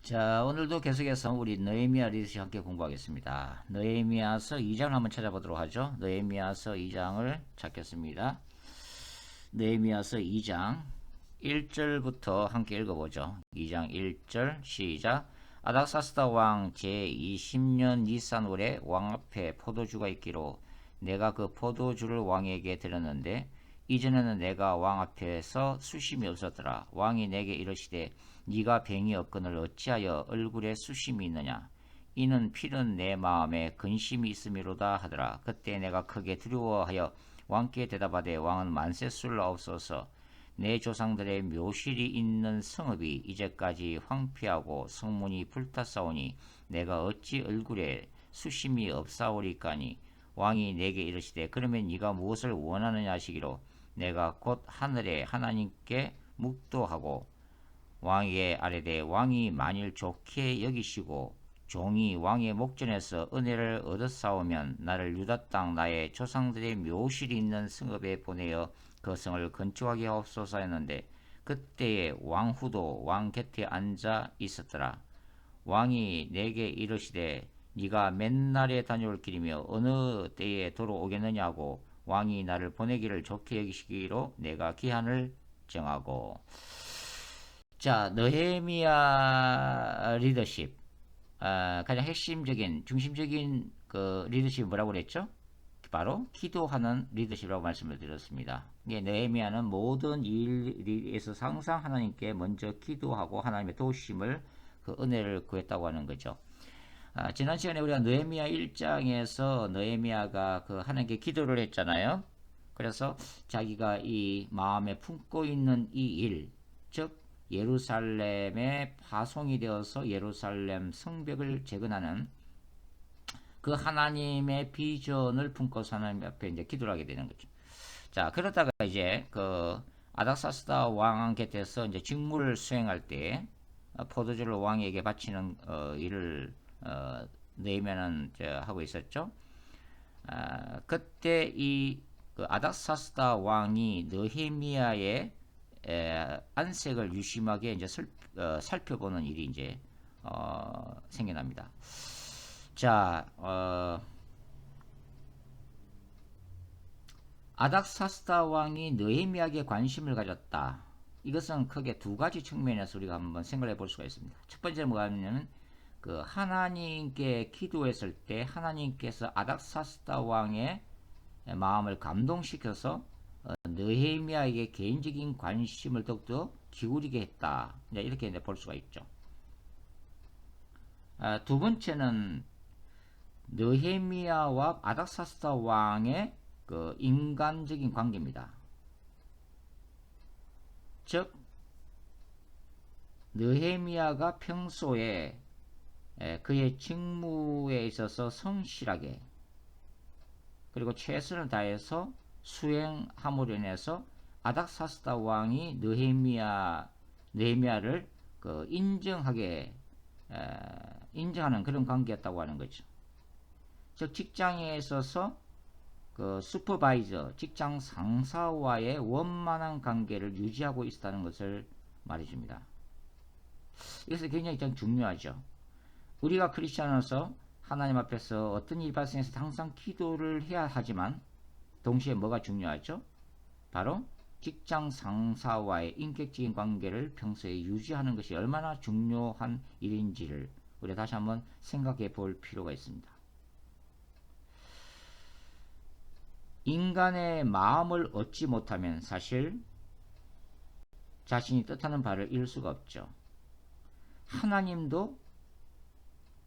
자, 오늘도 계속해서 우리 느헤미야 리더십 함께 공부하겠습니다. 느헤미야서 2장을 한번 찾아보도록 하죠. 느헤미야서 2장을 찾겠습니다. 느헤미야서 2장 1절부터 함께 읽어보죠. 2장 1절 시작. 아닥사스다 왕 제20년 니산월에 왕 앞에 포도주가 있기로 내가 그 포도주를 왕에게 드렸는데 이전에는 내가 왕 앞에서 수심이 없었더라. 왕이 내게 이르시되 네가 병이 없거늘 어찌하여 얼굴에 수심이 있느냐. 이는 필은 내 마음에 근심이 있음이로다 하더라. 그때 내가 크게 두려워하여 왕께 대답하되 왕은 만세술라옵소서. 내 조상들의 묘실이 있는 성읍이 이제까지 황폐하고 성문이 불탔사오니 내가 어찌 얼굴에 수심이 없사오리까니. 왕이 내게 이르시되 그러면 네가 무엇을 원하느냐 하시기로 내가 곧 하늘의 하나님께 묵도하고 왕에게 아뢰되 왕이 만일 좋게 여기시고 종이 왕의 목전에서 은혜를 얻었사오면 나를 유다 땅 나의 조상들의 묘실이 있는 성읍에 보내어 그 성을 건축하게 하옵소서 했는데 그때에 왕후도 왕 곁에 앉아 있었더라. 왕이 내게 이르시되 네가 맨날에 다녀올 길이며 어느 때에 돌아오겠느냐고 왕이 나를 보내기를 좋게 여기시기로 내가 기한을 정하고. 자, 느헤미야 리더십, 가장 핵심적인 중심적인 그 리더십이 뭐라고 그랬죠? 바로 기도하는 리더십이라고 말씀을 드렸습니다. 느헤미야는 모든 일에서 항상 하나님께 먼저 기도하고 하나님의 도우심을 그 은혜를 구했다고 하는 거죠. 지난 시간에 우리가 느헤미야 1장에서 느헤미야가 그 하나님께 기도를 했잖아요. 그래서 자기가 이 마음에 품고 있는 이 일, 즉 예루살렘에 파송이 되어서 예루살렘 성벽을 재건하는 그 하나님의 비전을 품고서 하나님 앞에 이제 기도를 하게 되는 거죠. 자, 그러다가 이제 그 아닥사스다 왕 곁에서 이제 직무를 수행할 때 포도주를 왕에게 바치는 일을 느헤미야는 하고 있었죠. 그때 그 아닥사스다 왕이 느헤미야의 안색을 유심하게 이제 살펴보는 일이 이제 생겨납니다. 자, 아닥사스다 왕이 느헤미야에게 관심을 가졌다. 이것은 크게 두 가지 측면에서 우리가 한번 생각해 볼 수가 있습니다. 첫 번째 뭐가 하냐면 그 하나님께 기도했을 때 하나님께서 아닥사스다 왕의 마음을 감동시켜서 느헤미야에게 개인적인 관심을 더욱더 기울이게 했다. 이렇게 볼 수가 있죠. 두 번째는 느헤미야와 아닥사스다 왕의 그 인간적인 관계입니다. 즉 느헤미야가 평소에 그의 직무에 있어서 성실하게 그리고 최선을 다해서 수행함으로 인해서 아닥사스다 왕이 느헤미야를 그 인정하는 그런 관계였다고 하는 거죠. 즉 직장에 있어서 그 슈퍼바이저 직장 상사와의 원만한 관계를 유지하고 있다는 것을 말해줍니다. 이것이 굉장히 좀 중요하죠. 우리가 크리스천으로서 하나님 앞에서 어떤 일이 발생해서 항상 기도를 해야 하지만 동시에 뭐가 중요하죠? 바로 직장 상사와의 인격적인 관계를 평소에 유지하는 것이 얼마나 중요한 일인지를 우리가 다시 한번 생각해 볼 필요가 있습니다. 인간의 마음을 얻지 못하면 사실 자신이 뜻하는 바를 이룰 수가 없죠. 하나님도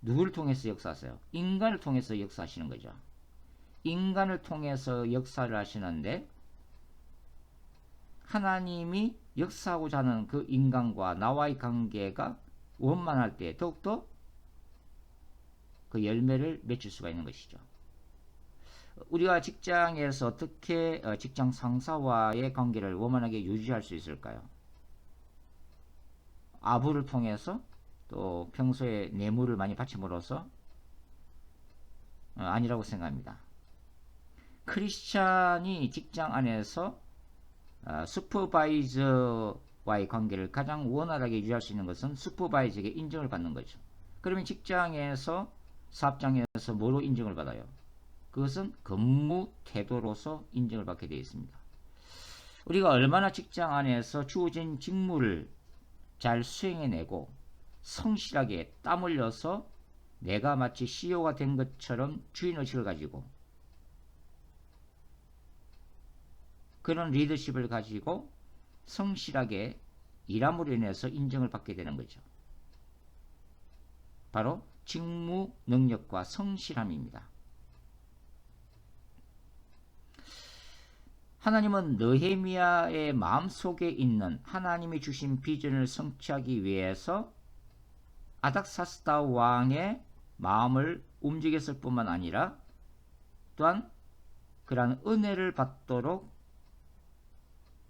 누구를 통해서 역사하세요? 인간을 통해서 역사하시는 거죠. 인간을 통해서 역사를 하시는데 하나님이 역사하고자 하는 그 인간과 나와의 관계가 원만할 때 더욱더 그 열매를 맺을 수가 있는 것이죠. 우리가 직장에서 어떻게 직장 상사와의 관계를 원만하게 유지할 수 있을까요? 아부를 통해서 또 평소에 뇌물을 많이 바침으로써 아니라고 생각합니다. 크리스찬이 직장 안에서 슈퍼바이저 와의 관계를 가장 원활하게 유지할 수 있는 것은 슈퍼바이저에게 인정을 받는 거죠. 그러면 직장에서 사업장에서 뭐로 인정을 받아요? 그것은 근무 태도로서 인정을 받게 되어 있습니다. 우리가 얼마나 직장 안에서 주어진 직무를 잘 수행해내고 성실하게 땀 흘려서 내가 마치 CEO가 된 것처럼 주인의식을 가지고 그런 리더십을 가지고 성실하게 일함으로 인해서 인정을 받게 되는 거죠. 바로 직무 능력과 성실함입니다. 하나님은 느헤미야의 마음속에 있는 하나님이 주신 비전을 성취하기 위해서 아닥사스다 왕의 마음을 움직였을 뿐만 아니라 또한 그러한 은혜를 받도록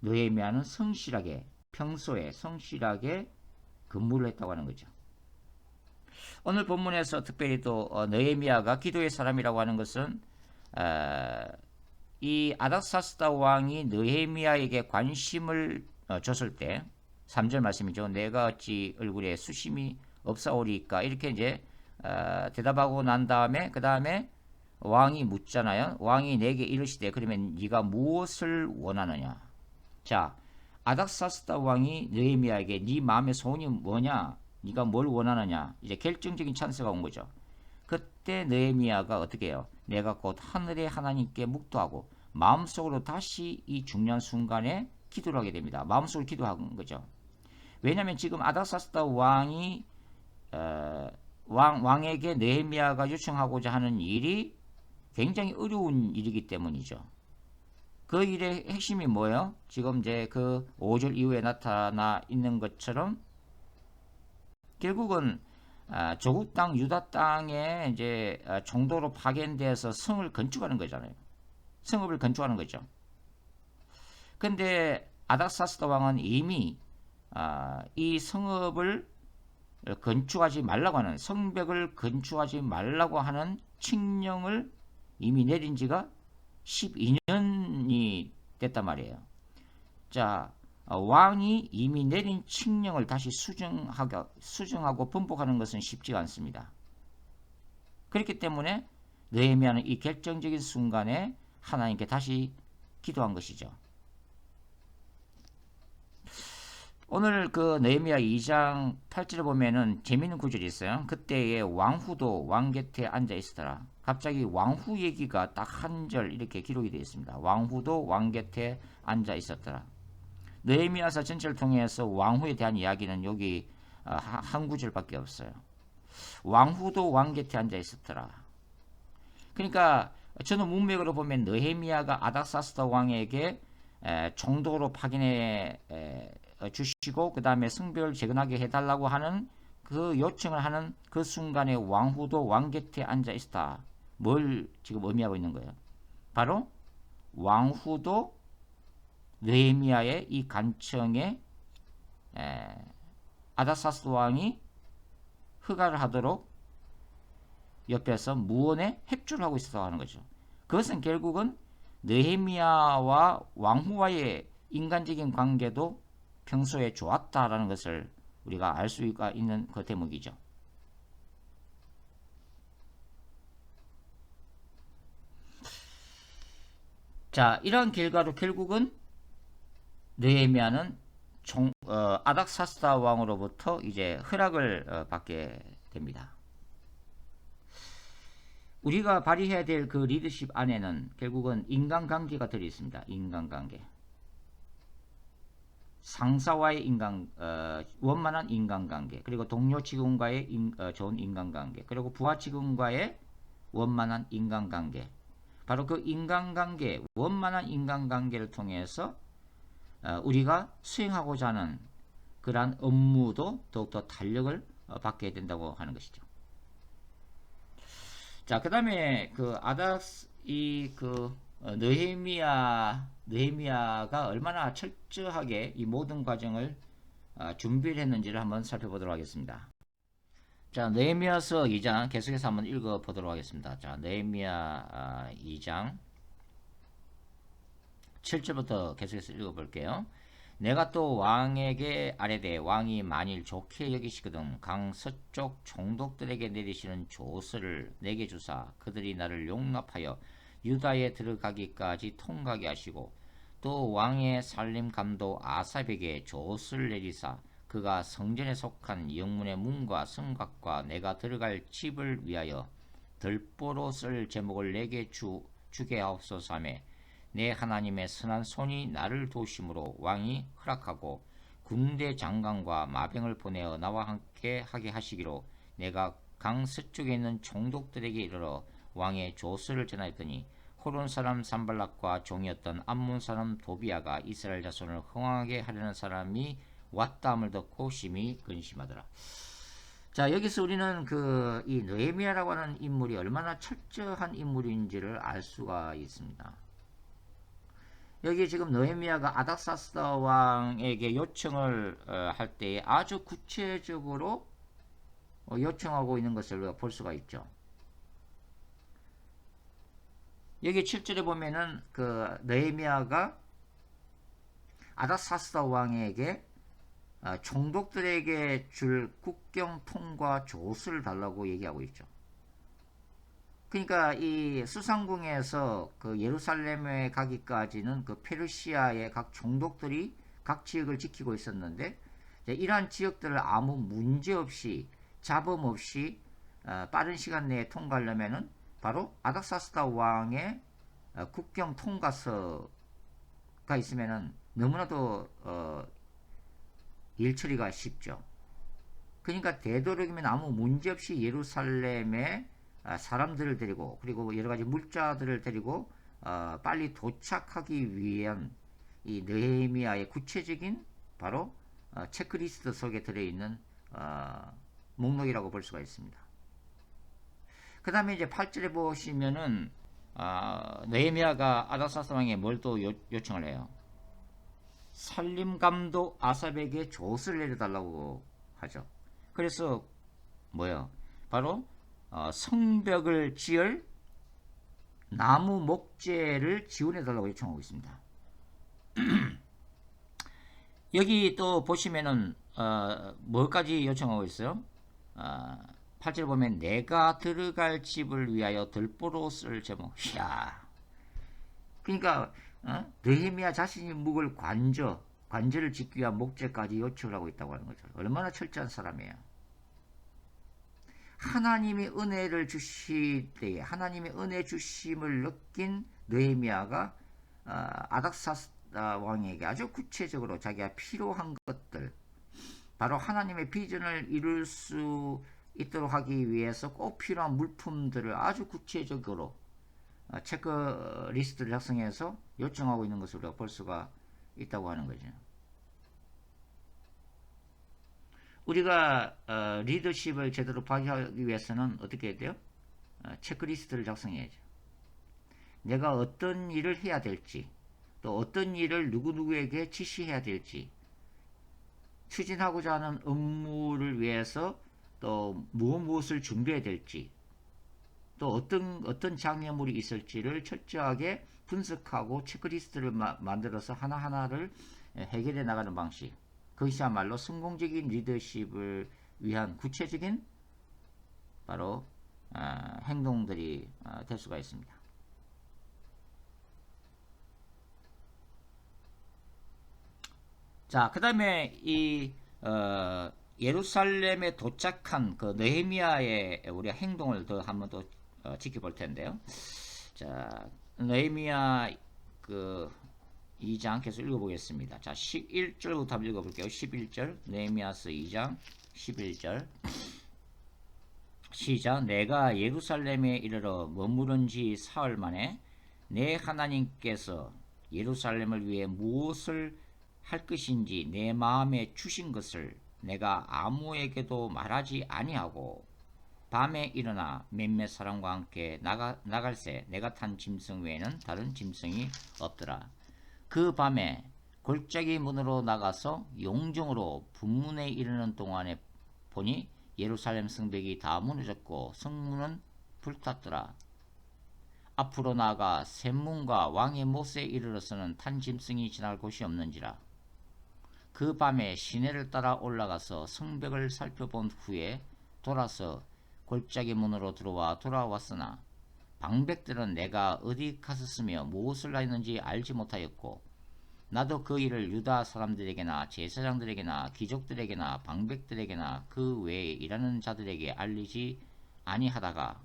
느헤미야는 성실하게 평소에 성실하게 근무를 했다고 하는 거죠. 오늘 본문에서 특별히 또 느헤미야가 기도의 사람이라고 하는 것은 이 아닥사스다 왕이 느헤미야에게 관심을 줬을 때 3절 말씀이죠. 내가 어찌 얼굴에 수심이 없사오리까 이렇게 이제 대답하고 난 다음에 그 다음에 왕이 묻잖아요. 왕이 내게 이르시되 그러면 네가 무엇을 원하느냐. 자, 아닥사스다 왕이 느헤미야에게 네 마음의 소원이 뭐냐? 네가 뭘 원하느냐? 이제 결정적인 찬스가 온 거죠. 그때 느헤미야가 어떻게 해요? 내가 곧 하늘의 하나님께 묵도하고 마음속으로 다시 이 중요한 순간에 기도를 하게 됩니다. 마음속으로 기도한 거죠. 왜냐하면 지금 아닥사스다 왕이 왕에게 느헤미야가 요청하고자 하는 일이 굉장히 어려운 일이기 때문이죠. 그 일의 핵심이 뭐예요? 지금 이제 그 5절 이후에 나타나 있는 것처럼 결국은 조국 땅 유다 땅에 이제 정도로 파견돼서 성을 건축하는 거잖아요. 성읍을 건축하는 거죠. 근데 아닥사스다 왕은 이미 이 성읍을 건축하지 말라고 하는 성벽을 건축하지 말라고 하는 칙령을 이미 내린 지가 12년이 됐단 말이에요. 자, 왕이 이미 내린 칙령을 다시 수정하고 번복하는 것은 쉽지가 않습니다. 그렇기 때문에 느헤미야는 이 결정적인 순간에 하나님께 다시 기도한 것이죠. 오늘 그 느헤미야 2장 8절에 보면은 재미있는 구절이 있어요. 그때에 왕후도 왕 곁에 앉아 있었더라. 갑자기 왕후 얘기가 딱 한 절 이렇게 기록이 되어 있습니다. 왕후도 왕 곁에 앉아 있었더라. 느헤미야서 전체를 통해서 왕후에 대한 이야기는 여기 한 구절밖에 없어요. 왕후도 왕 곁에 앉아 있었더라. 그러니까 저는 문맥으로 보면 느헤미야가 아닥사스다 왕에게 총독으로 파견해 주시고 그 다음에 성벽을 재건하게 해달라고 하는 그 요청을 하는 그 순간에 왕후도 왕 곁에 앉아 있었다. 뭘 지금 의미하고 있는 거예요? 바로 왕후도 느헤미야의 이 간청에 아닥사스다 왕이 허가를 하도록 옆에서 무언의 협조를 하고 있었다고 하는 거죠. 그것은 결국은 느헤미야와 왕후와의 인간적인 관계도 평소에 좋았다라는 것을 우리가 알 수가 있는 그 대목이죠. 자, 이러한 결과로 결국은 느헤미야는 아닥사스다 왕으로부터 이제 허락을 받게 됩니다. 우리가 발휘해야 될 그 리더십 안에는 결국은 인간관계가 들어 있습니다. 인간관계. 상사와의 원만한 인간관계, 그리고 동료 직원과의 좋은 인간관계, 그리고 부하 직원과의 원만한 인간관계. 바로 그 인간관계, 원만한 인간관계를 통해서 우리가 수행하고자 하는 그러한 업무도 더욱더 탄력을 받게 된다고 하는 것이죠. 자, 그 다음에 느헤미야가 얼마나 철저하게 이 모든 과정을 준비를 했는지를 한번 살펴보도록 하겠습니다. 자, 느헤미야서 2장 계속해서 한번 읽어보도록 하겠습니다. 자, 느헤미야 2장 7절부터 계속해서 읽어볼게요. 내가 또 왕에게 아뢰되 왕이 만일 좋게 여기시거든 강 서쪽 총독들에게 내리시는 조서를 내게 주사 그들이 나를 용납하여 유다에 들어가기까지 통과하게 하시고 또 왕의 살림 감독 아삽에게 조서를 내리사 그가 성전에 속한 영문의 문과 성곽과 내가 들어갈 집을 위하여 들보로 쓸 제목을 내게 주게 하옵소서 하며 내 하나님의 선한 손이 나를 도우심으로 왕이 허락하고 군대 장관과 마병을 보내어 나와 함께 하게 하시기로 내가 강 서쪽에 있는 총독들에게 이르러 왕의 조서를 전하였더니 호론 사람 산발락과 종이었던 암몬 사람 도비아가 이스라엘 자손을 흥황하게 하려는 사람이 왔다 함을 듣고 심히 근심하더라. 자, 여기서 우리는 이 느헤미야라고 하는 인물이 얼마나 철저한 인물인지를 알 수가 있습니다. 여기 지금 느헤미야가 아닥사스다 왕에게 요청을 할 때에 아주 구체적으로 요청하고 있는 것을 우리가 볼 수가 있죠. 여기 7절에 보면은 느헤미야가 아닥사스다 왕에게 총독들에게 줄 국경 통과 조서를 달라고 얘기하고 있죠. 그러니까 이 수상궁에서 예루살렘에 가기까지는 페르시아의 각 총독들이 각 지역을 지키고 있었는데 이러한 지역들을 아무 문제 없이 잡음 없이 빠른 시간 내에 통과하려면은 바로 아닥사스다 왕의 국경 통과서가 있으면은 너무나도 일 처리가 쉽죠. 그러니까 되도록이면 아무 문제 없이 예루살렘에 사람들을 데리고 그리고 여러 가지 물자들을 데리고 빨리 도착하기 위한 이 느헤미야의 구체적인 바로 체크리스트 속에 들어있는 목록이라고 볼 수가 있습니다. 그 다음에 이제 8절에 보시면은 느헤미야가 아닥사스다 왕에 뭘 또 요청을 해요. 살림감독 아삽에게 조서를 내려달라고 하죠. 그래서 뭐요? 바로 성벽을 지을 나무 목재를 지원해달라고 요청하고 있습니다. 여기 또 보시면은 뭐까지 요청하고 있어요? 8절 보면 내가 들어갈 집을 위하여 들보로 쓸 제목. 이야. 그러니까 느헤미야 자신이 묵을 관저를 짓기 위한 목재까지 요청을 하고 있다고 하는 거죠. 얼마나 철저한 사람이에요. 하나님이 은혜를 주실 때에 하나님의 은혜 주심을 느낀 느헤미야가 아닥사스다 왕에게 아주 구체적으로 자기가 필요한 것들 바로 하나님의 비전을 이룰 수 있도록 하기 위해서 꼭 필요한 물품들을 아주 구체적으로 체크리스트를 작성해서 요청하고 있는 것을 우리가 볼 수가 있다고 하는 거죠. 우리가 리더십을 제대로 발휘하기 위해서는 어떻게 해야 돼요? 체크리스트를 작성해야죠. 내가 어떤 일을 해야 될지 또 어떤 일을 누구누구에게 지시해야 될지 추진하고자 하는 업무를 위해서 또 무엇을 준비해야 될지 또 어떤 장애물이 있을지를 철저하게 분석하고 체크리스트를 만들어서 하나하나를 해결해 나가는 방식. 그것이야말로 성공적인 리더십을 위한 구체적인 바로 행동들이 될 수가 있습니다. 자, 그 다음에 이 예루살렘에 도착한 느헤미야의 우리가 행동을 더 한번 더 지켜볼 텐데요. 자, 느헤미야 2장 계속 읽어보겠습니다. 자, 11절부터 한번 읽어볼게요. 11절, 느헤미야서 2장 11절 시작. 내가 예루살렘에 이르러 머무른 지 사흘 만에 내 하나님께서 예루살렘을 위해 무엇을 할 것인지 내 마음에 주신 것을 내가 아무에게도 말하지 아니하고 밤에 일어나 몇몇 사람과 함께 나갈새 내가 탄 짐승 외에는 다른 짐승이 없더라. 그 밤에 골짜기 문으로 나가서 용정으로 분문에 이르는 동안에 보니 예루살렘 성벽이 다 무너졌고 성문은 불탔더라. 앞으로 나아가 샘문과 왕의 못에 이르러서는 탄 짐승이 지날 곳이 없는지라. 그 밤에 시내를 따라 올라가서 성벽을 살펴본 후에 돌아서 골짜기 문으로 돌아왔으나 방백들은 내가 어디 갔었으며 무엇을 하였는지 알지 못하였고 나도 그 일을 유다 사람들에게나 제사장들에게나 귀족들에게나 방백들에게나 그 외에 일하는 자들에게 알리지 아니하다가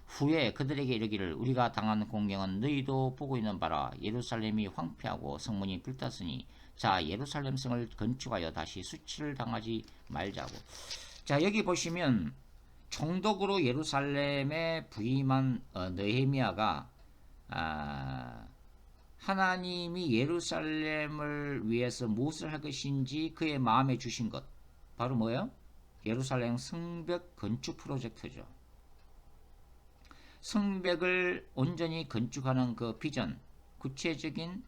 후에 그들에게 이르기를 우리가 당한 공경은 너희도 보고 있는 바라. 예루살렘이 황폐하고 성문이 불탔으니 자 예루살렘 성을 건축하여 다시 수치를 당하지 말자고. 자 여기 보시면 총독으로 예루살렘에 부임한 느헤미야가 하나님이 예루살렘을 위해서 무엇을 할 것인지 그의 마음에 주신 것 바로 뭐예요? 예루살렘 성벽 건축 프로젝트죠. 성벽을 온전히 건축하는 그 비전, 구체적인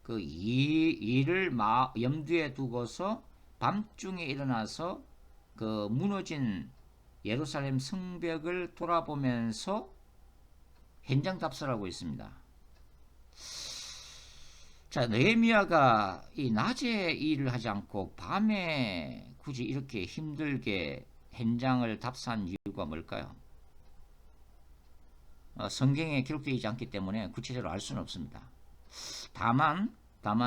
그 일을 염두에 두고서 밤중에 일어나서 그 무너진 예루살렘 성벽을 돌아보면서 현장 답사를 하고 있습니다. 자, 느헤미야가 이 낮에 일을 하지 않고 밤에 굳이 이렇게 힘들게 현장을 답사한 이유가 뭘까요? 성경에 기록되어 있지 않기 때문에 구체적으로 알 수는 없습니다. 다만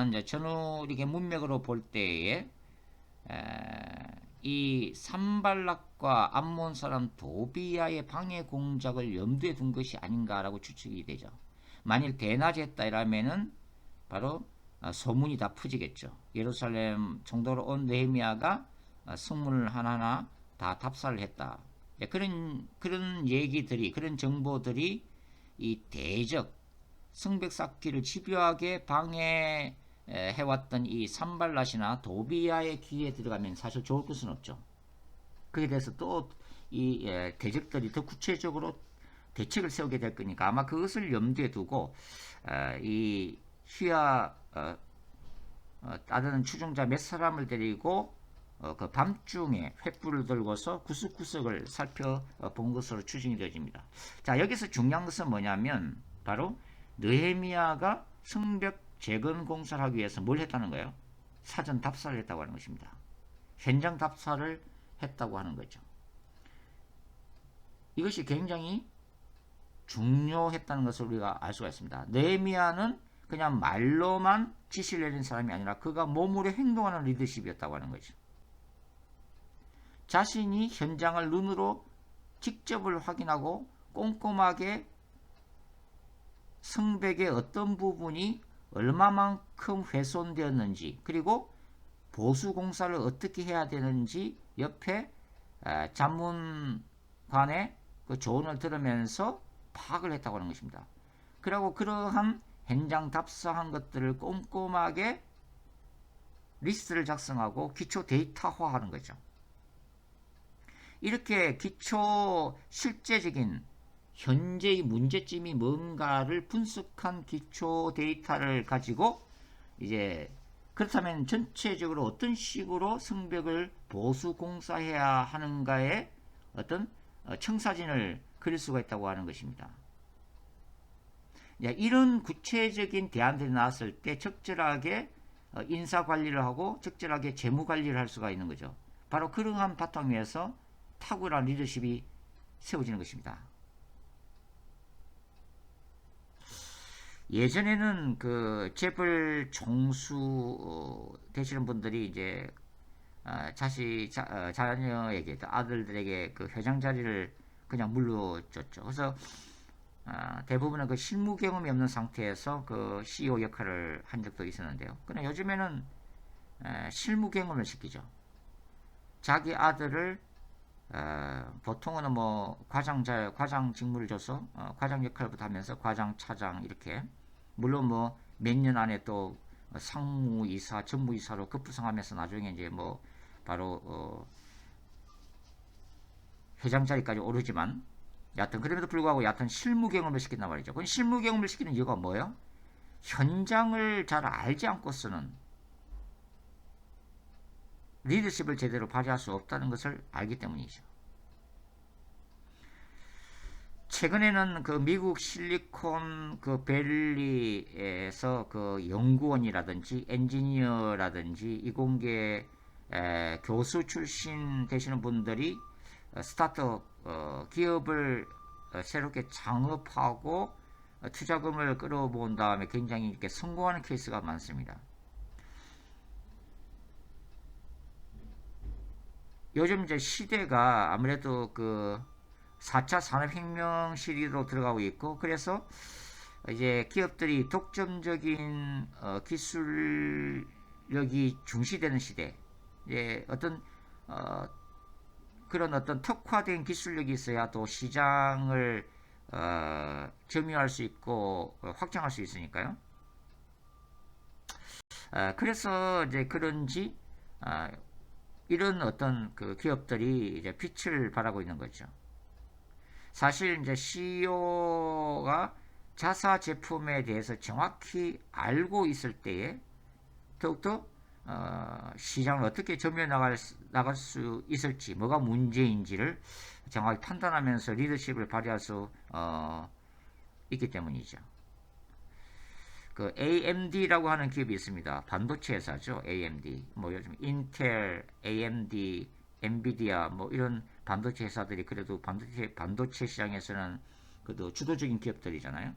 이제 전후리의 문맥으로 볼 때에 이 산발락과 암몬 사람 도비야의 방해 공작을 염두에 둔 것이 아닌가라고 추측이 되죠. 만일 대낮에 했다 이라면은 바로 소문이 다 퍼지겠죠. 예루살렘 정도로 온 느헤미야가 성문을 하나하나 다 답사를 했다. 그런 얘기들이, 그런 정보들이 이 대적 성벽 쌓기를 집요하게 방해해왔던 이 산발랏이나 도비야의 귀에 들어가면 사실 좋을 것은 없죠. 그에 대해서 또 이 대적들이 더 구체적으로 대책을 세우게 될 거니까 아마 그것을 염두에 두고 이 휘하 따르는 추종자 몇 사람을 데리고 그 밤중에 횃불을 들고서 구석구석을 살펴본 것으로 추정이 되어집니다. 자, 여기서 중요한 것은 뭐냐면 바로 느헤미야가 성벽 재건 공사를 하기 위해서 뭘 했다는 거예요? 사전 답사를 했다고 하는 것입니다. 현장 답사를 했다고 하는 거죠. 이것이 굉장히 중요했다는 것을 우리가 알 수가 있습니다. 느헤미야는 그냥 말로만 지시를 내린 사람이 아니라 그가 몸으로 행동하는 리더십이었다고 하는 거죠. 자신이 현장을 눈으로 직접을 확인하고 꼼꼼하게 성벽의 어떤 부분이 얼마만큼 훼손되었는지 그리고 보수 공사를 어떻게 해야 되는지 옆에 자문관의 그 조언을 들으면서 파악을 했다고 하는 것입니다. 그리고 그러한 현장 답사한 것들을 꼼꼼하게 리스트를 작성하고 기초 데이터화하는 거죠. 이렇게 기초 실제적인 현재의 문제점이 뭔가를 분석한 기초 데이터를 가지고 이제 그렇다면 전체적으로 어떤 식으로 성벽을 보수 공사해야 하는가에 어떤 청사진을 그릴 수가 있다고 하는 것입니다. 이런 구체적인 대안들이 나왔을 때 적절하게 인사 관리를 하고 적절하게 재무 관리를 할 수가 있는 거죠. 바로 그러한 바탕 위에서 탁월한 리더십이 세워지는 것입니다. 예전에는 그 재벌 총수 되시는 분들이 이제 자녀에게 아들들에게 그 회장 자리를 그냥 물려줬죠. 그래서 대부분은 그 실무 경험이 없는 상태에서 그 CEO 역할을 한 적도 있었는데요. 그러나 요즘에는 실무 경험을 시키죠. 자기 아들을 보통은 뭐 과장 직무를 줘서 과장 역할부터 하면서 과장, 차장 이렇게 물론 뭐 몇 년 안에 또 상무이사, 전무이사로 급부상하면서 나중에 이제 뭐 바로 회장 자리까지 오르지만 여하튼 그럼에도 불구하고 여하튼 실무 경험을 시킨단 말이죠. 그 실무 경험을 시키는 이유가 뭐예요? 현장을 잘 알지 않고서는 리더십을 제대로 발휘할 수 없다는 것을 알기 때문이죠. 최근에는 그 미국 실리콘 그 밸리에서 그 연구원이라든지 엔지니어라든지 이공계 교수 출신 되시는 분들이 스타트업 기업을 새롭게 창업하고 투자금을 끌어모은 다음에 굉장히 이렇게 성공하는 케이스가 많습니다. 요즘 이제 시대가 아무래도 그 4차 산업혁명 시리로 들어가고 있고, 그래서 이제 기업들이 독점적인 기술력이 중시되는 시대, 이제 어떤 그런 어떤 특화된 기술력이 있어야 또 시장을 점유할 수 있고 확장할 수 있으니까요. 그래서 이제 그런지 이런 어떤 그 기업들이 이제 빛을 발하고 있는 거죠. 사실 이제 CEO가 자사 제품에 대해서 정확히 알고 있을 때에 더욱더 시장을 어떻게 점유해 나갈 수 있을지, 뭐가 문제인지를 정확히 판단하면서 리더십을 발휘할 수 있기 때문이죠. 그 AMD라고 하는 기업이 있습니다. 반도체 회사죠. AMD. 뭐 요즘 인텔, AMD, 엔비디아 뭐 이런 반도체 회사들이 그래도 반도체 시장에서는 그래도 주도적인 기업들이잖아요.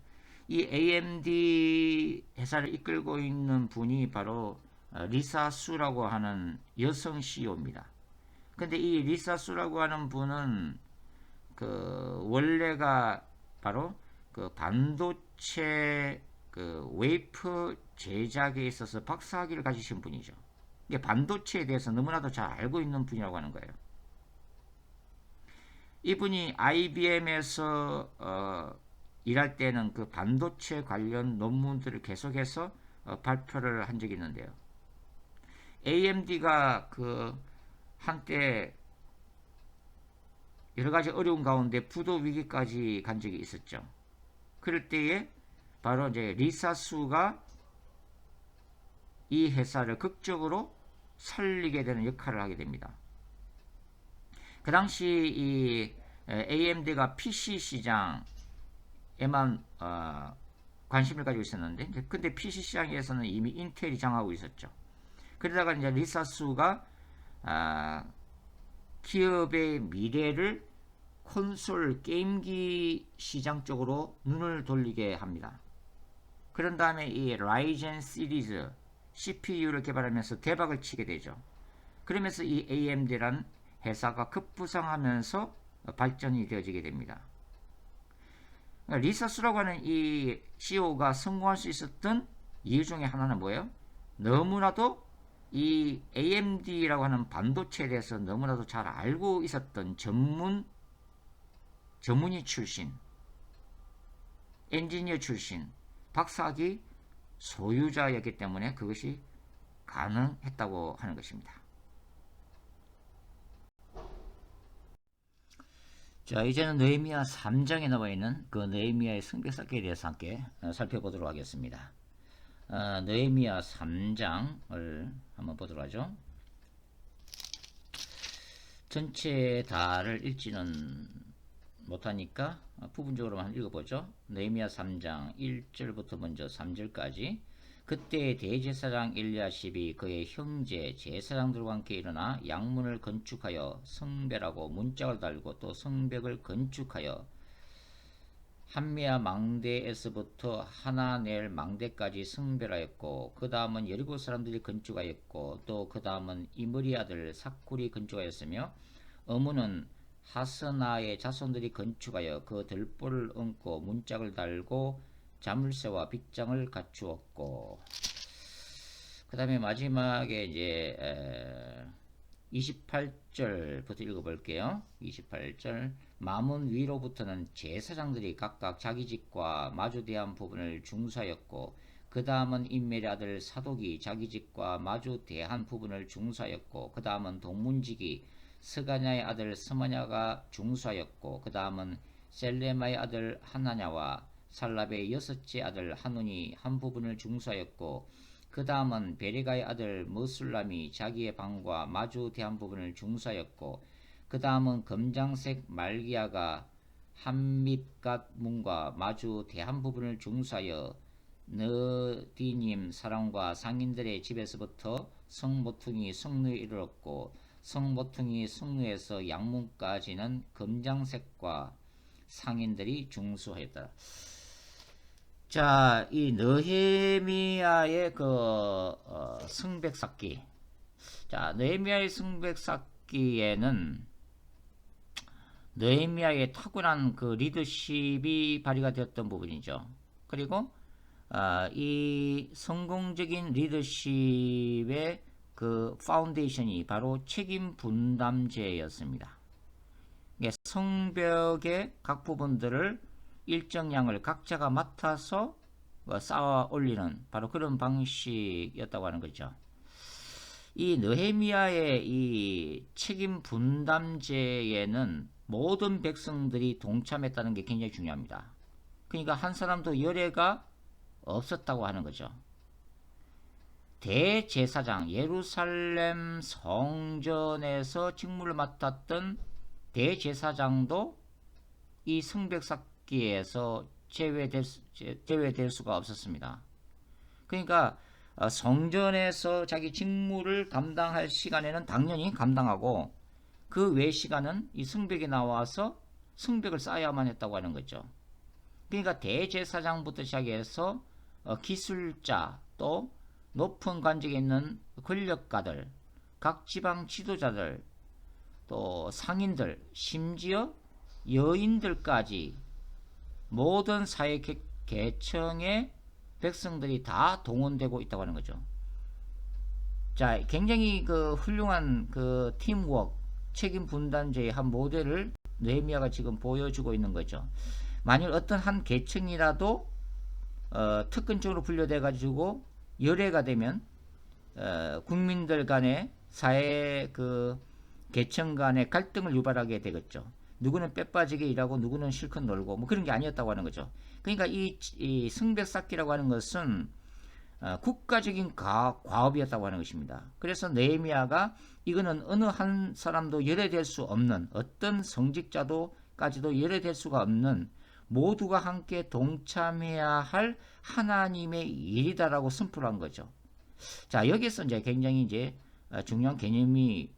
이 AMD 회사를 이끌고 있는 분이 바로 리사 수라고 하는 여성 CEO입니다. 근데 이 리사 수라고 하는 분은 그 원래가 바로 그 반도체 그 웨이퍼 제작에 있어서 박사학위를 가지신 분이죠. 이게 반도체에 대해서 너무나도 잘 알고 있는 분이라고 하는 거예요. 이분이 IBM에서 일할 때는 그 반도체 관련 논문들을 계속해서 발표를 한 적이 있는데요. AMD가 그 한때 여러 가지 어려운 가운데 부도 위기까지 간 적이 있었죠. 그럴 때에 바로 이제 리사 수가 이 회사를 극적으로 살리게 되는 역할을 하게 됩니다. 그 당시 이 AMD가 PC 시장에만 관심을 가지고 있었는데, 근데 PC 시장에서는 이미 인텔이 장하고 있었죠. 그러다가 이제 리사 수가 기업의 미래를 콘솔 게임기 시장 쪽으로 눈을 돌리게 합니다. 그런 다음에 이 라이젠 시리즈 CPU를 개발하면서 대박을 치게 되죠. 그러면서 이 AMD란 회사가 급부상하면서 발전이 되어지게 됩니다. 리사 수라고 하는 이 CEO가 성공할 수 있었던 이유 중에 하나는 뭐예요? 너무나도 이 AMD라고 하는 반도체에 대해서 너무나도 잘 알고 있었던 전문의 출신, 엔지니어 출신, 박사학위 소유자였기 때문에 그것이 가능했다고 하는 것입니다. 자, 이제는 느헤미야 3장에 나와 있는 그 느헤미야의 성벽 쌓기에 대해서 함께 살펴보도록 하겠습니다. 느헤미야 3장을 한번 보도록 하죠. 전체 다를 읽지는 못하니까 부분적으로만 읽어보죠. 느헤미야 3장 1절부터 먼저 3절까지. 그때 대제사장 엘리야십이 그의 형제 제사장들과 함께 일어나 양문을 건축하여 성배라고 문짝을 달고 또 성벽을 건축하여 한미야 망대에서부터 하나넬 망대까지 성별하였고, 그 다음은 여리고 사람들이 건축하였고, 또 그 다음은 이므리 아들 삭굴이 건축하였으며, 어문은 하스나의 자손들이 건축하여 그 들보를 얹고 문짝을 달고 자물쇠와 빗장을 갖추었고, 그 다음에 마지막에 이제 28절부터 읽어볼게요. 28절. 마문 위로부터는 제사장들이 각각 자기 집과 마주 대한 부분을 중사였고, 그 다음은 인멜의 아들 사독이 자기 집과 마주 대한 부분을 중사였고, 그 다음은 동문직이 스가냐의 아들 스마냐가 중사였고, 그 다음은 셀레마의 아들 하나냐와 살랍의 여섯째 아들 하눈이 한 부분을 중사였고, 그 다음은 베레가의 아들 머술람이 자기의 방과 마주 대한 부분을 중사였고, 그 다음은 검장색 말기야가 한밑갓 문과 마주 대한 부분을 중수하여 너디님 사람과 상인들의 집에서부터 성모퉁이 성루에 이르렀고 성모퉁이 성루에서 양문까지는 금장색과 상인들이 중수하였다. 자, 이 느헤미야의 승백삭기. 자, 느헤미야의 승백삭기에는 느헤미야의 탁월한 그 리더십이 발휘가 되었던 부분이죠. 그리고 이 성공적인 리더십의 그 파운데이션이 바로 책임 분담제였습니다. 성벽의 각 부분들을 일정량을 각자가 맡아서 쌓아 올리는 바로 그런 방식이었다고 하는 거죠. 이 느헤미야의 이 책임 분담제에는 모든 백성들이 동참했다는 게 굉장히 중요합니다. 그러니까 한 사람도 열애가 없었다고 하는 거죠. 대제사장, 예루살렘 성전에서 직무를 맡았던 대제사장도 이 성벽삭기에서 제외될 수가 없었습니다. 그러니까 성전에서 자기 직무를 감당할 시간에는 당연히 감당하고 그 외 시간은 이 성벽에 나와서 성벽을 쌓아야만 했다고 하는 거죠. 그러니까 대제사장부터 시작해서 기술자, 또 높은 관직에 있는 권력가들, 각 지방 지도자들, 또 상인들, 심지어 여인들까지 모든 사회 계층의 백성들이 다 동원되고 있다고 하는 거죠. 자, 굉장히 그 훌륭한 그 팀워크, 책임 분담제의 한 모델을 느헤미야가 지금 보여주고 있는 거죠. 만일 어떤 한 계층이라도 특권적으로 분류돼 가지고 열애가 되면 국민들 간의 사회 그 계층 간의 갈등을 유발하게 되겠죠. 누구는 빼빠지게 일하고 누구는 실컷 놀고 뭐 그런 게 아니었다고 하는 거죠. 그러니까 이 성벽 쌓기라고 하는 것은 국가적인 과업이었다고 하는 것입니다. 그래서 느헤미야가 이거는 어느 한 사람도 열애될 수 없는, 어떤 성직자도까지도 열애될 수가 없는, 모두가 함께 동참해야 할 하나님의 일이다라고 선포를 한 거죠. 자, 여기서 이제 굉장히 이제 중요한 개념이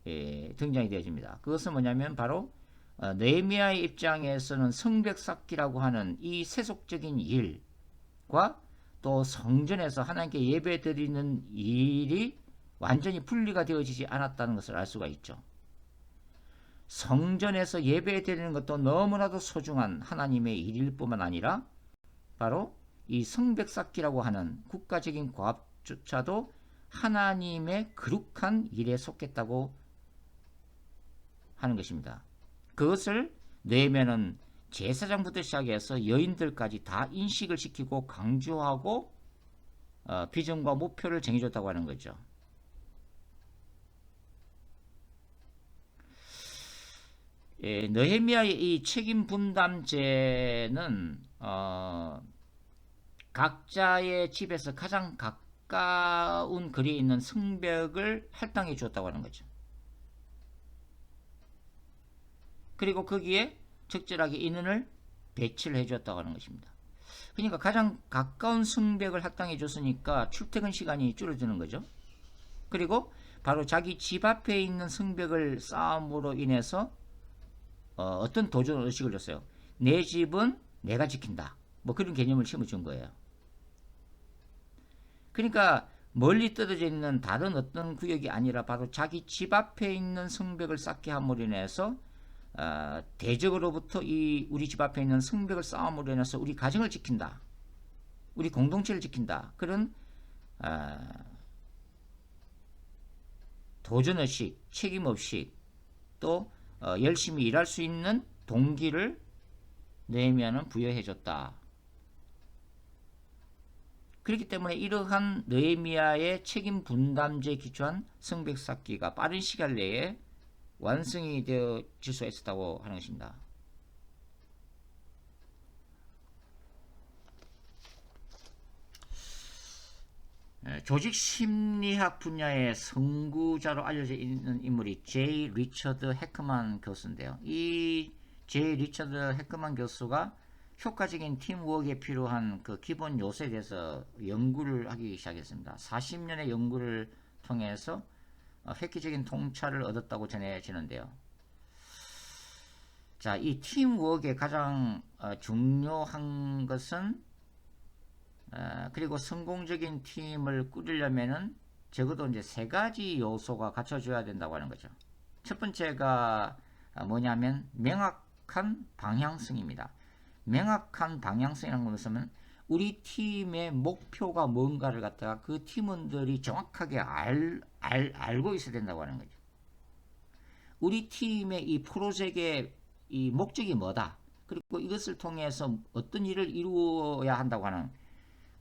등장이 되어집니다. 그것은 뭐냐면 바로 느헤미야의 입장에서는 성벽 쌓기라고 하는 이 세속적인 일과 또 성전에서 하나님께 예배 드리는 일이 완전히 분리가 되어지지 않았다는 것을 알 수가 있죠. 성전에서 예배 드리는 것도 너무나도 소중한 하나님의 일일 뿐만 아니라 바로 이 성벽 쌓기라고 하는 국가적인 과업조차도 하나님의 거룩한 일에 속했다고 하는 것입니다. 그것을 느헤미야는 제사장부터 시작해서 여인들까지 다 인식을 시키고 강조하고 비전과 목표를 정해줬다고 하는 거죠. 느헤미야의 이 책임 분담제는 각자의 집에서 가장 가까운 거리에 있는 성벽을 할당해 주었다고 하는 거죠. 그리고 거기에 적절하게 인원을 배치를 해주었다고 하는 것입니다. 그러니까 가장 가까운 성벽을 할당해 줬으니까 출퇴근 시간이 줄어드는 거죠. 그리고 바로 자기 집 앞에 있는 성벽을 쌓음으로 인해서 어떤 도전 의식을 줬어요. 내 집은 내가 지킨다. 뭐 그런 개념을 심어준 거예요. 그러니까 멀리 떨어져 있는 다른 어떤 구역이 아니라 바로 자기 집 앞에 있는 성벽을 쌓게 함으로 인해서 대적으로부터 이 우리 집 앞에 있는 성벽을 쌓음으로 인해서 우리 가정을 지킨다. 우리 공동체를 지킨다. 그런 도전의식, 책임의식, 또 열심히 일할 수 있는 동기를 느헤미야는 부여해줬다. 그렇기 때문에 이러한 느헤미야의 책임 분담제에 기초한 성벽 쌓기가 빠른 시간 내에 완성이 되어질 수 있었다고 하는 것입니다. 조직 심리학 분야의 선구자로 알려져 있는 인물이 제이 리처드 해크만 교수인데요. 이 J. 리처드 해크만 교수가 효과적인 팀워크에 필요한 그 기본 요소에 대해서 연구를 하기 시작했습니다. 40년의 연구를 통해서 획기적인 통찰을 얻었다고 전해지는데요. 자, 이 팀워크의 가장 중요한 것은 그리고 성공적인 팀을 꾸리려면은 적어도 이제 세 가지 요소가 갖춰져야 된다고 하는 거죠. 첫 번째가 뭐냐면 명확한 방향성입니다. 명확한 방향성이라는 것은 우리 팀의 목표가 뭔가를 갖다가 그 팀원들이 정확하게 알고 있어야 된다고 하는 거죠. 우리 팀의 이 프로젝트의 이 목적이 뭐다. 그리고 이것을 통해서 어떤 일을 이루어야 한다고 하는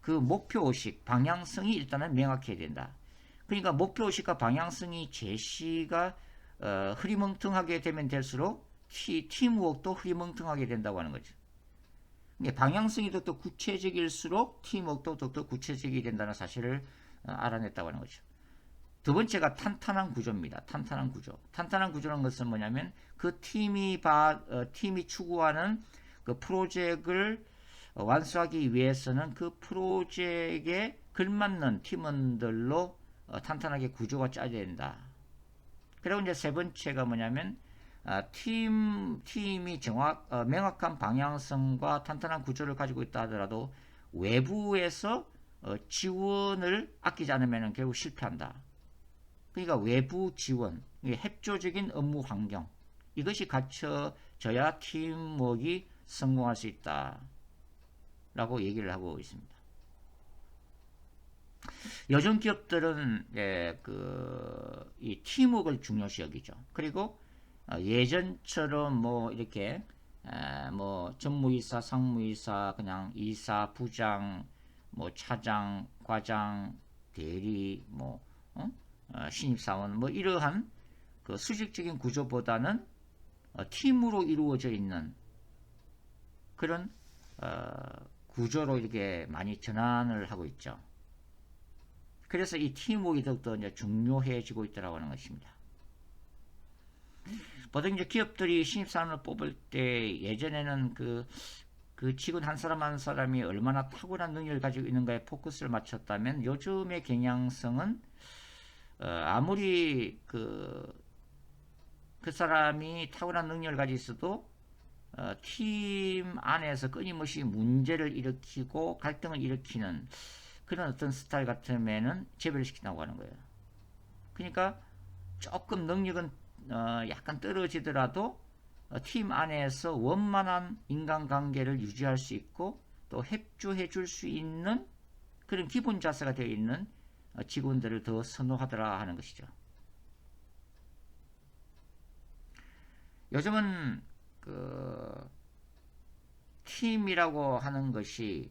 그 목표의식, 방향성이 일단은 명확해야 된다. 그러니까 목표의식과 방향성이 제시가 흐리멍텅하게 되면 될수록 팀워크도 흐리멍텅하게 된다고 하는 거죠. 방향성이 더 구체적일수록 팀워크도 더 구체적이 된다는 사실을 알아냈다고 하는 거죠. 두 번째가 탄탄한 구조입니다. 탄탄한 구조. 탄탄한 구조라는 것은 뭐냐면 그 팀이 추구하는 그 프로젝트를 완수하기 위해서는 그 프로젝트에 걸맞는 팀원들로 탄탄하게 구조가 짜져야 된다. 그리고 이제 세 번째가 뭐냐면 팀이 명확한 방향성과 탄탄한 구조를 가지고 있다 하더라도 외부에서 지원을 아끼지 않으면 결국 실패한다. 그러니까 외부 지원, 협조적인 업무 환경, 이것이 갖춰져야 팀워크가 성공할 수 있다 라고 얘기를 하고 있습니다. 요즘 기업들은 이 팀워크를 중요시 여기죠. 그리고 예전처럼 뭐 이렇게 뭐 전무이사, 상무이사, 그냥 이사, 부장, 뭐 차장, 과장, 대리, 뭐 신입사원, 뭐 이러한 그 수직적인 구조보다는 팀으로 이루어져 있는 그런 구조로 이렇게 많이 전환을 하고 있죠. 그래서 이 팀워크가 더욱더 이제 중요해지고 있다고 하는 것입니다. 보통 이제 기업들이 신입사원을 뽑을 때 예전에는 그 직원 한 사람 한 사람이 얼마나 탁월한 능력을 가지고 있는가에 포커스를 맞췄다면 요즘의 경향성은 아무리 그 사람이 탁월한 능력을 가지고 있어도 팀 안에서 끊임없이 문제를 일으키고 갈등을 일으키는 그런 어떤 스타일 같으면은 재배를 시킨다고 하는 거예요. 그러니까 조금 능력은 약간 떨어지더라도 팀 안에서 원만한 인간관계를 유지할 수 있고 또 협조해 줄 수 있는 그런 기본 자세가 되어 있는 직원들을 더 선호하더라 하는 것이죠. 요즘은 그 팀이라고 하는 것이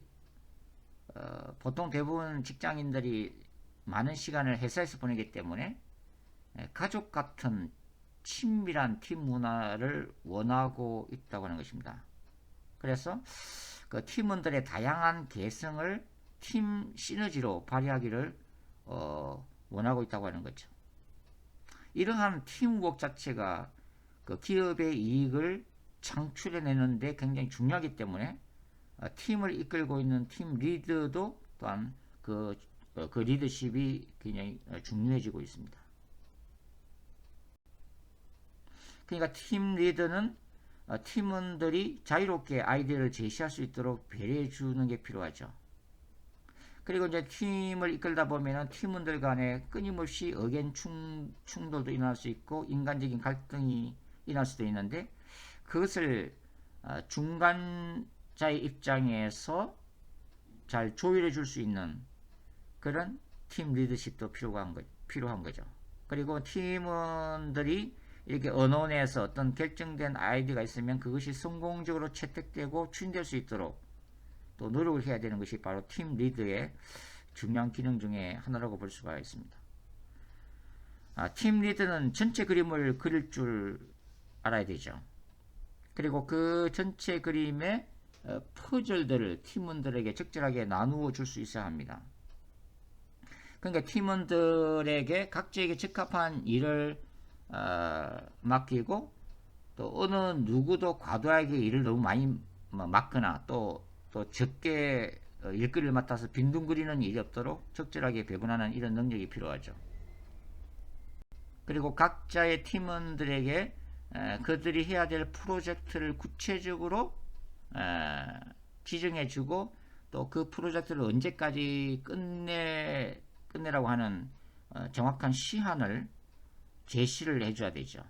보통 대부분 직장인들이 많은 시간을 회사에서 보내기 때문에 가족 같은 친밀한 팀 문화를 원하고 있다고 하는 것입니다. 그래서 그 팀원들의 다양한 개성을 팀 시너지로 발휘하기를 원하고 있다고 하는 거죠. 이러한 팀워크 자체가 그 기업의 이익을 창출해내는데 굉장히 중요하기 때문에 팀을 이끌고 있는 팀 리더도 또한 그 리더십이 굉장히 중요해지고 있습니다. 그러니까 팀 리더는 팀원들이 자유롭게 아이디어를 제시할 수 있도록 배려해 주는 게 필요하죠. 그리고 이제 팀을 이끌다 보면은 팀원들 간에 끊임없이 의견 충돌도 일어날 수 있고 인간적인 갈등이 일어날 수도 있는데 그것을 중간자의 입장에서 잘 조율해 줄 수 있는 그런 팀 리더십도 필요한 거죠. 그리고 팀원들이 이렇게 언론에서 어떤 결정된 아이디어가 있으면 그것이 성공적으로 채택되고 추진될 수 있도록 또 노력을 해야 되는 것이 바로 팀 리더의 중요한 기능 중에 하나라고 볼 수가 있습니다. 팀 리더는 전체 그림을 그릴 줄 알아야 되죠. 그리고 그 전체 그림의 퍼즐들을 팀원들에게 적절하게 나누어 줄 수 있어야 합니다. 그러니까 팀원들에게 각자에게 적합한 일을 맡기고 또 어느 누구도 과도하게 일을 너무 많이 맡거나 또 적게 일거리를 맡아서 빈둥거리는 일이 없도록 적절하게 배분하는 이런 능력이 필요하죠. 그리고 각자의 팀원들에게 그들이 해야 될 프로젝트를 구체적으로 지정해주고 또 그 프로젝트를 언제까지 끝내라고 하는 정확한 시한을 제시를 해줘야 되죠.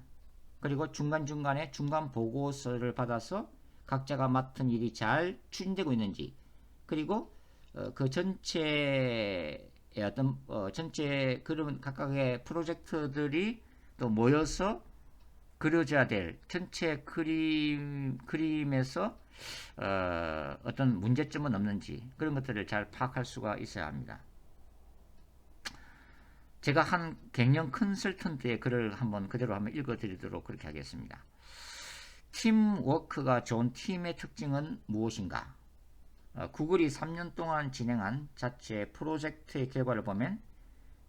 그리고 중간중간에 중간 보고서를 받아서 각자가 맡은 일이 잘 추진되고 있는지, 그리고 그 전체의 전체 그런 각각의 프로젝트들이 또 모여서 그려져야 될 전체 그림에서 어떤 문제점은 없는지 그런 것들을 잘 파악할 수가 있어야 합니다. 제가 한 갱년 컨설턴트의 글을 그대로 한번 읽어드리도록 그렇게 하겠습니다. 팀워크가 좋은 팀의 특징은 무엇인가? 구글이 3년 동안 진행한 자체 프로젝트의 결과를 보면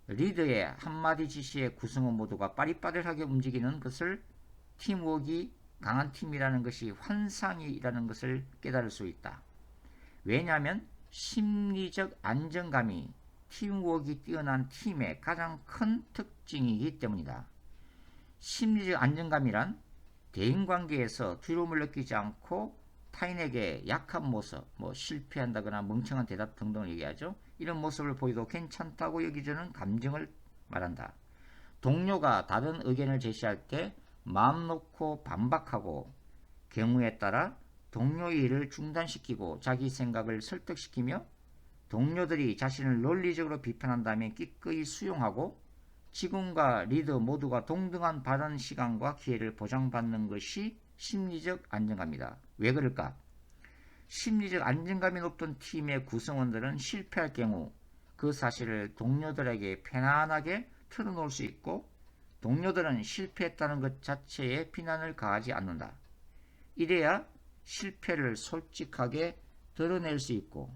리더의 한마디 지시에 구성원 모두가 빠릿빠릿하게 움직이는 것을 팀워크가 강한 팀이라는 것이 환상이라는 것을 깨달을 수 있다. 왜냐하면 심리적 안정감이 팀워크가 뛰어난 팀의 가장 큰 특징이기 때문이다. 심리적 안정감이란 대인관계에서 두려움을 느끼지 않고 타인에게 약한 모습, 실패한다거나 멍청한 대답 등등을 얘기하죠. 이런 모습을 보여도 괜찮다고 여기주는 감정을 말한다. 동료가 다른 의견을 제시할 때 마음 놓고 반박하고 경우에 따라 동료의 일을 중단시키고 자기 생각을 설득시키며 동료들이 자신을 논리적으로 비판한다면 기꺼이 수용하고 직원과 리더 모두가 동등한 발언 시간과 기회를 보장받는 것이 심리적 안정감이다. 왜 그럴까? 심리적 안정감이 높은 팀의 구성원들은 실패할 경우 그 사실을 동료들에게 편안하게 털어놓을 수 있고 동료들은 실패했다는 것 자체에 비난을 가하지 않는다. 이래야 실패를 솔직하게 드러낼 수 있고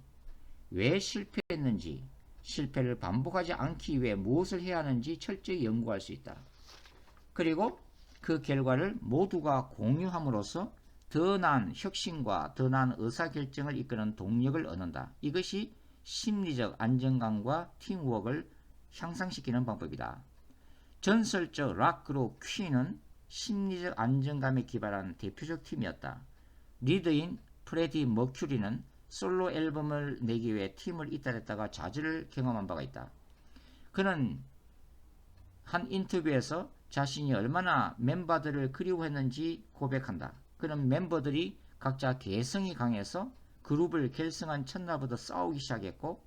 왜 실패했는지, 실패를 반복하지 않기 위해 무엇을 해야 하는지 철저히 연구할 수 있다. 그리고 그 결과를 모두가 공유함으로써 더 나은 혁신과 더 나은 의사결정을 이끄는 동력을 얻는다. 이것이 심리적 안정감과 팀워크를 향상시키는 방법이다. 전설적 락 그룹 퀸은 심리적 안정감에 기반한 대표적 팀이었다. 리더인 프레디 머큐리는 솔로 앨범을 내기 위해 팀을 이탈했다가 좌절을 경험한 바가 있다. 그는 한 인터뷰에서 자신이 얼마나 멤버들을 그리워했는지 고백한다. 그는 멤버들이 각자 개성이 강해서 그룹을 결성한 첫날부터 싸우기 시작했고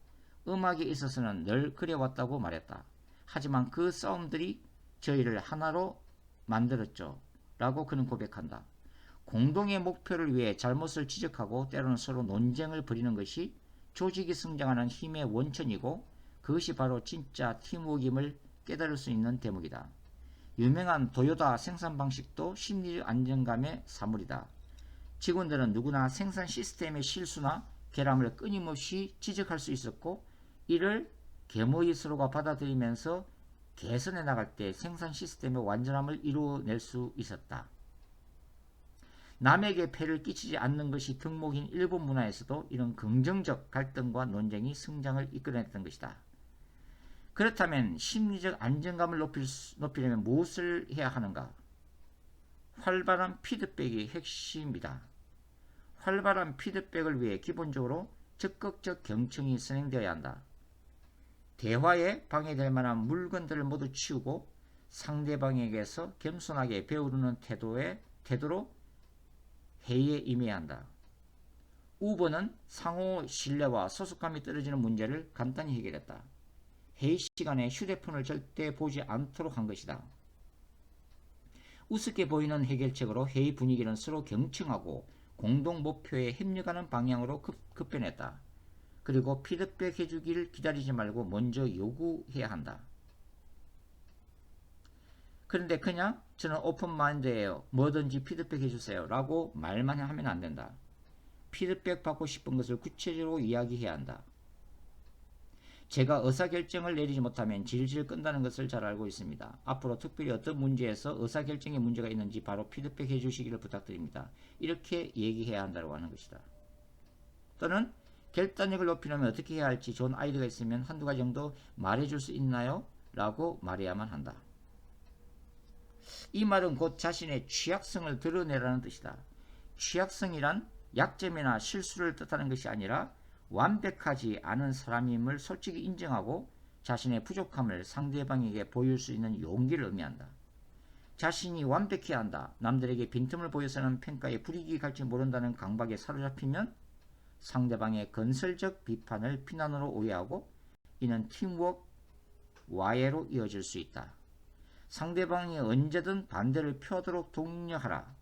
음악에 있어서는 늘 그래왔다고 말했다. 하지만 그 싸움들이 저희를 하나로 만들었죠. 라고 그는 고백한다. 공동의 목표를 위해 잘못을 지적하고 때로는 서로 논쟁을 벌이는 것이 조직이 성장하는 힘의 원천이고 그것이 바로 진짜 팀워크임을 깨달을 수 있는 대목이다. 유명한 도요타 생산 방식도 심리적 안정감의 사물이다. 직원들은 누구나 생산 시스템의 실수나 결함을 끊임없이 지적할 수 있었고 이를 겸허히 서로가 받아들이면서 개선해 나갈 때 생산 시스템의 완전함을 이루어낼 수 있었다. 남에게 폐를 끼치지 않는 것이 덕목인 일본 문화에서도 이런 긍정적 갈등과 논쟁이 성장을 이끌어냈던 것이다. 그렇다면 심리적 안정감을 높이려면 무엇을 해야 하는가? 활발한 피드백이 핵심이다. 활발한 피드백을 위해 기본적으로 적극적 경청이 선행되어야 한다. 대화에 방해될 만한 물건들을 모두 치우고 상대방에게서 겸손하게 배우는 태도로 회의에 임해야 한다. 우버는 상호 신뢰와 소속감이 떨어지는 문제를 간단히 해결했다. 회의 시간에 휴대폰을 절대 보지 않도록 한 것이다. 우습게 보이는 해결책으로 회의 분위기는 서로 경청하고 공동 목표에 협력하는 방향으로 급변했다. 그리고 피드백 해주기를 기다리지 말고 먼저 요구해야 한다. 그런데 그냥 저는 오픈마인드예요. 뭐든지 피드백 해주세요. 라고 말만 하면 안 된다. 피드백 받고 싶은 것을 구체적으로 이야기해야 한다. 제가 의사결정을 내리지 못하면 질질 끈다는 것을 잘 알고 있습니다. 앞으로 특별히 어떤 문제에서 의사결정에 문제가 있는지 바로 피드백해 주시기를 부탁드립니다. 이렇게 얘기해야 한다고 하는 것이다. 또는 결단력을 높이려면 어떻게 해야 할지 좋은 아이디어가 있으면 한두 가지 정도 말해줄 수 있나요? 라고 말해야만 한다. 이 말은 곧 자신의 취약성을 드러내라는 뜻이다. 취약성이란 약점이나 실수를 뜻하는 것이 아니라 완벽하지 않은 사람임을 솔직히 인정하고 자신의 부족함을 상대방에게 보일 수 있는 용기를 의미한다. 자신이 완벽해야 한다. 남들에게 빈틈을 보여서는 평가에 불이익이 갈지 모른다는 강박에 사로잡히면 상대방의 건설적 비판을 비난으로 오해하고 이는 팀워크 와해로 이어질 수 있다. 상대방이 언제든 반대를 표하도록 독려하라.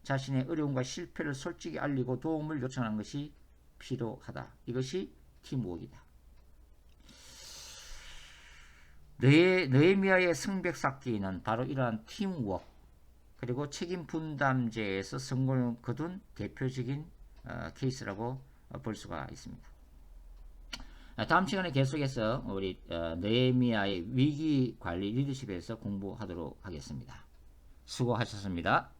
자신의 어려움과 실패를 솔직히 알리고 도움을 요청하는 것이 필요하다. 이것이 팀워크이다. 느헤미야의 성벽 쌓기는 바로 이러한 팀워크 그리고 책임 분담제에서 성공을 거둔 대표적인 케이스라고 볼 수가 있습니다. 다음 시간에 계속해서 우리 느헤미야의 위기 관리 리더십에서 공부하도록 하겠습니다. 수고하셨습니다.